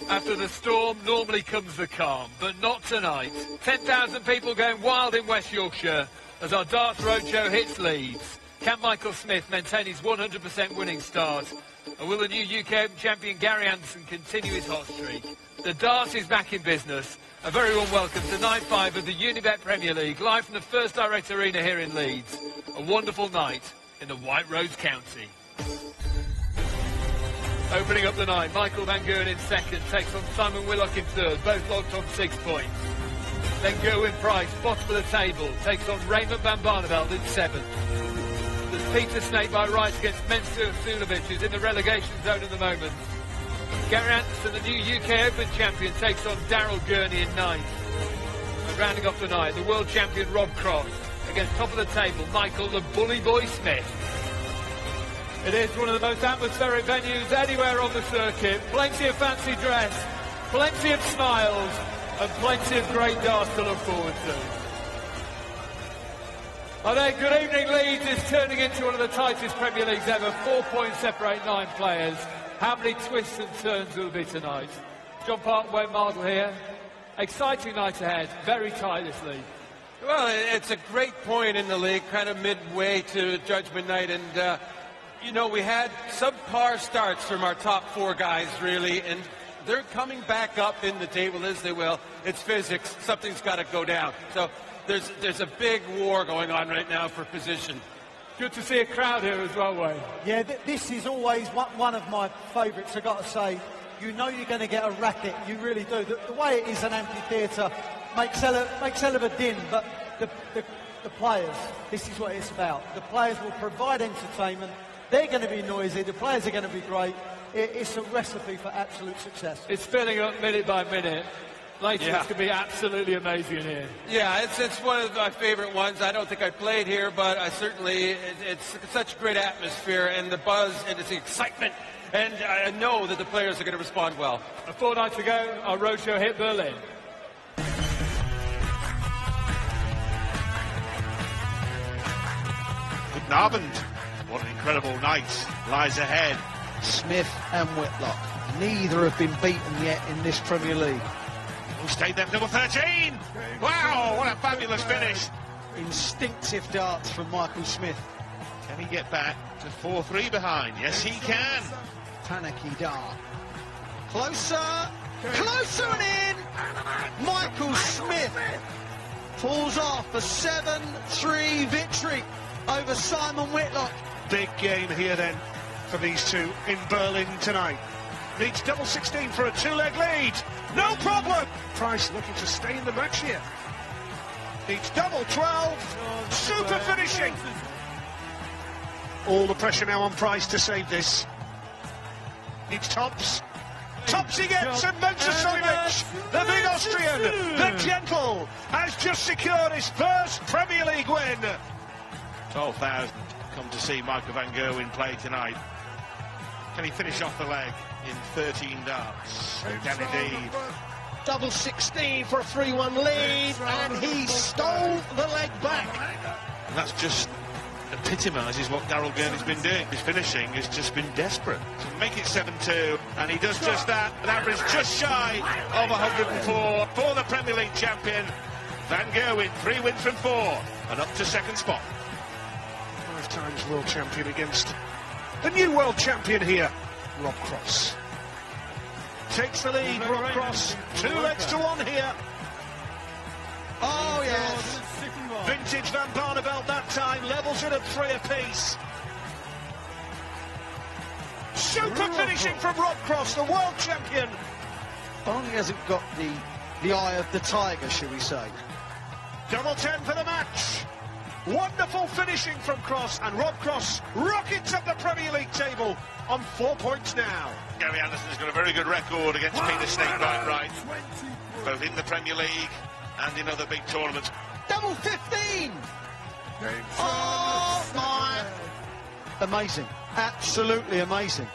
After the storm, normally comes the calm, but not tonight. 10,000 people going wild in West Yorkshire as our Darts Roadshow hits Leeds. Can Michael Smith maintain his 100% winning start? And will the new UK Open champion Gary Anderson continue his hot streak? The Darts is back in business. A very warm welcome to Night 5 of the Unibet Premier League, live from the First Direct Arena here in Leeds. A wonderful night in the White Rose County. Opening up the night, Michael Van Gerwen in second, takes on Simon Whitlock in third, both locked on 6 points. Then Gerwyn Price, bottom of the table, takes on Raymond van Barneveld in seventh. There's Peter Snake by right against Mensur Suljovic, who's in the relegation zone at the moment. Gary Anderson, the new UK Open champion, takes on Daryl Gurney in ninth. And rounding off the night, the world champion Rob Cross against top of the table, Michael the Bully Boy Smith. It is one of the most atmospheric venues anywhere on the circuit. Plenty of fancy dress, plenty of smiles, and plenty of great darts to look forward to. I think good evening Leeds is turning into one of the tightest Premier Leagues ever. 4 points separate 9 players. How many twists and turns will there be tonight? John Parton, Wayne Mardle here. Exciting night ahead, very tight this league. Well, it's a great point in the league, kind of midway to Judgment Night, and you know, we had subpar starts from our top 4 guys, really, and they're coming back up in the table as they will. It's physics. Something's got to go down. So there's a big war going on right now for position. Good to see a crowd here as well, Wayne. Yeah, this is always one of my favourites, I've got to say. You know you're going to get a racket, you really do. The way it is an amphitheatre makes hell of a din, but the players, this is what it's about. The players will provide entertainment. They're going to be noisy, the players are going to be great. It's a recipe for absolute success. It's filling up minute by minute. Later it's going to be absolutely amazing in here. Yeah, it's one of my favourite ones. I don't think I played here, but I certainly, it's such a great atmosphere, and the buzz and the excitement, and I know that the players are going to respond well. A fortnight to go, our roadshow hit Berlin. Guten Abend. What an incredible night lies ahead. Smith and Whitlock, neither have been beaten yet in this Premier League. Who stayed there, number 13? Wow, what a fabulous finish. Instinctive darts from Michael Smith. Can he get back to 4-3 behind? Yes, he can. Panicky dart. Closer, closer and in. Michael Smith pulls off a 7-3 victory over Simon Whitlock. Big game here then for these two in Berlin tonight. Needs double 16 for a 2-leg lead. No problem. Price looking to stay in the match here. Needs double 12. Super finishing. All the pressure now on Price to save this. Needs tops. Tops he gets, and Mensur Suljovic, the big Austrian, the gentle, has just secured his first Premier League win. 12,000 come to see Michael Van Gerwen play tonight. Can he finish off the leg in 13 darts? Can indeed. Double 16 for a 3-1 lead, and he stole the leg back. And that's just epitomises what Daryl Gurney's been doing. His finishing has just been desperate to make it 7-2, and he does just that. An average just shy of 104 for the Premier League champion. Van Gerwen, 3 wins from 4, and up to second spot. 5 times world champion against the new world champion here, Rob Cross. Takes the lead, Rob Cross. 2 legs to 1 here. Oh, yes. Vintage Van Barneveld that time, levels it at 3 apiece. Super finishing from Rob Cross, the world champion. Barney hasn't got the eye of the tiger, shall we say. Double 10 for the match. Wonderful finishing from Cross, and Rob Cross rockets up the Premier League table on 4 points now. Gary Anderson's got a very good record against Peter Snake right, both in the Premier League and in other big tournaments. Double 15! Oh my! Amazing, absolutely amazing.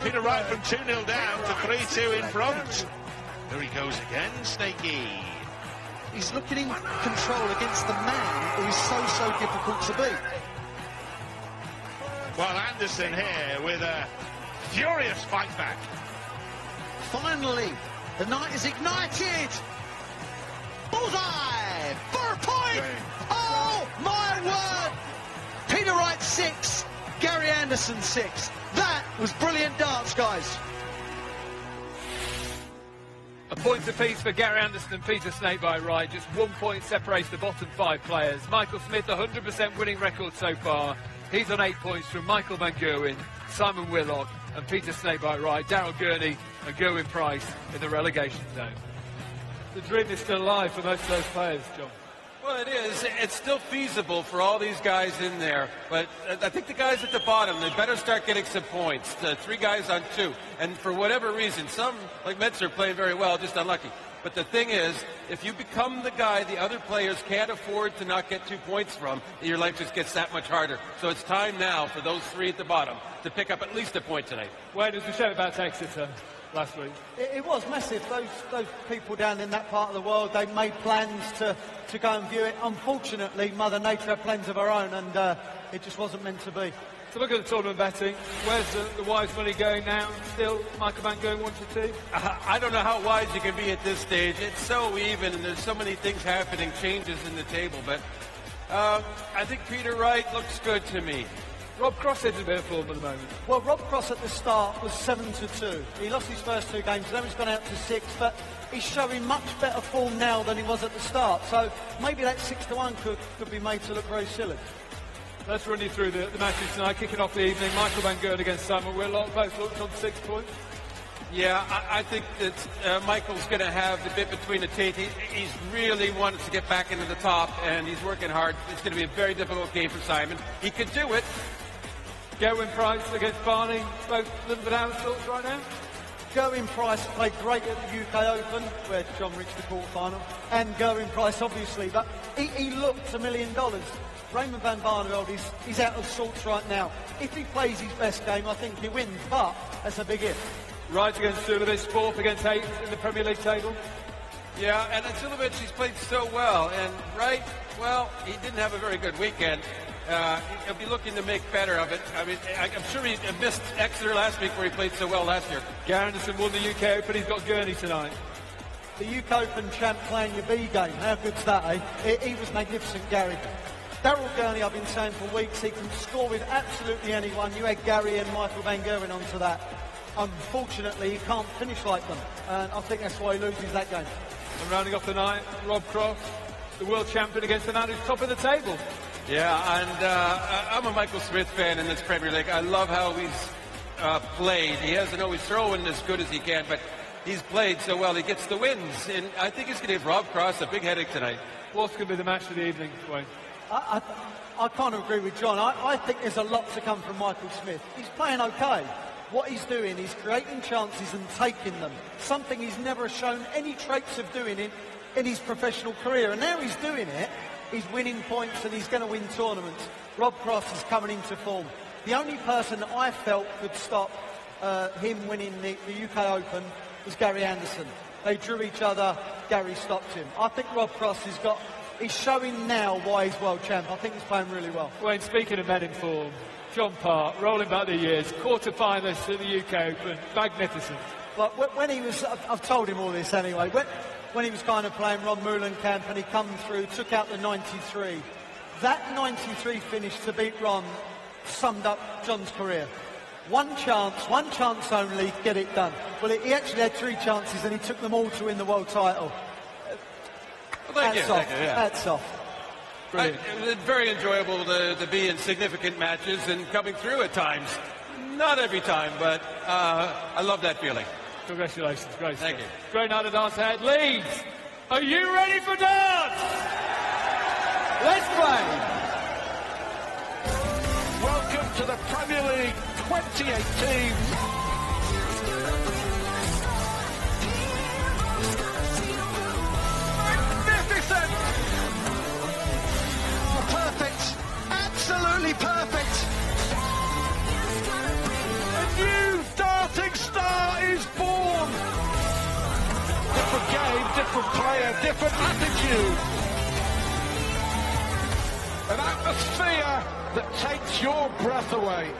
Peter Wright from 2-0 down to 3-2 in front. There he goes again, Snakey. He's looking in control against the man who is so difficult to beat. Well, Anderson here with a furious fight back. finally, the night is ignited. Bullseye for a point. Oh my word. Peter Wright 6, Gary Anderson 6. That was brilliant darts, guys. A point apiece for Gary Anderson and Peter Snakebite Wright. Just 1 point separates the bottom 5 players. Michael Smith, 100% winning record so far. He's on 8 points from Michael Van Gerwen, Simon Willock and Peter Snakebite Wright. Daryl Gurney and Gerwyn Price in the relegation zone. The dream is still alive for most of those players, John. Well, it is. It's still feasible for all these guys in there. But I think the guys at the bottom, they better start getting some points. 3 guys on 2. And for whatever reason, some, like Metzer, playing very well, just unlucky. But the thing is, if you become the guy the other players can't afford to not get 2 points from, your life just gets that much harder. So it's time now for those 3 at the bottom to pick up at least a point tonight. Wayne, as we showed about Exeter last week. It was massive. Those people down in that part of the world, they made plans to go and view it. Unfortunately, Mother Nature had plans of her own, and it just wasn't meant to be. So look at the tournament betting. Where's the wise money going now? Still, Michael Van Gerwen 1 to 2? I don't know how wise you can be at this stage. It's so even, and there's so many things happening, changes in the table. But I think Peter Wright looks good to me. Rob Cross is a bit of form at the moment. Well, Rob Cross at the start was 7 to 2. He lost his first 2 games, then he's gone out to 6, but he's showing much better form now than he was at the start. So maybe that 6 to 1 could be made to look very silly. Let's run you through the matches tonight. Kicking off the evening, Michael Van Gerwen against Simon Willock. Both looked on 6 points. Yeah, I think that Michael's going to have the bit between the teeth. He's really wanted to get back into the top, and he's working hard. It's going to be a very difficult game for Simon. He could do it. Gerwyn Price against Barney. Both a little bit out of sorts right now. Gerwyn Price played great at the UK Open, where John reached the quarter-final, and Gerwyn Price, obviously, but he looked $1 million. Raymond van Barneveld, he's out of sorts right now. If he plays his best game, I think he wins, but that's a big if. Wright against Sulovic, 4th against 8th in the Premier League table. Yeah, and Sulovic, he's played so well, and Wright, well, he didn't have a very good weekend. He'll be looking to make better of it. I mean, I'm sure he missed Exeter last week where he played so well last year. Gary Anderson won the UK Open. He's got Gurney tonight. The UK Open champ playing your B game. How good's that, eh? He was magnificent, Gary. Daryl Gurney, I've been saying for weeks, he can score with absolutely anyone. You had Gary and Michael Van Gerwen onto that. Unfortunately, he can't finish like them, and I think that's why he loses that game. And rounding off the night, Rob Cross, the world champion against the man who's top of the table. Yeah, and I'm a Michael Smith fan in this Premier League. I love how he's played. He hasn't always thrown as good as he can, but he's played so well. He gets the wins, and I think he's going to give Rob Cross a big headache tonight. What's going to be the match of the evening, Wayne? I kind of agree with John. I think there's a lot to come from Michael Smith. He's playing okay. What he's doing is creating chances and taking them, something he's never shown any traits of doing in his professional career. And now he's doing it. He's winning points and he's going to win tournaments. Rob Cross is coming into form. The only person that I felt could stop him winning the UK Open was Gary Anderson. They drew each other, Gary stopped him. I think Rob Cross he's showing now why he's world champ. I think he's playing really well. Wayne, speaking of men in form, John Park, rolling back the years, quarter-finalist at the UK Open, magnificent. But when he was, I've told him all this anyway, when he was kind of playing Ron Moulenkamp and he come through, took out the 93, that 93 finish to beat Ron summed up John's career. One chance only, get it done. Well, he actually had 3 chances and he took them all to win the world title. Well, Hats off. It was very enjoyable to be in significant matches and coming through at times. Not every time, but I love that feeling. Congratulations, great stuff. Thank you. Great night of dance ahead. Leeds, are you ready for dance? Let's play. Welcome to the Premier League 2018. Magnificent! Perfect, absolutely perfect. A new darting star is born. Different game, different player, different attitude. An atmosphere that takes your breath away.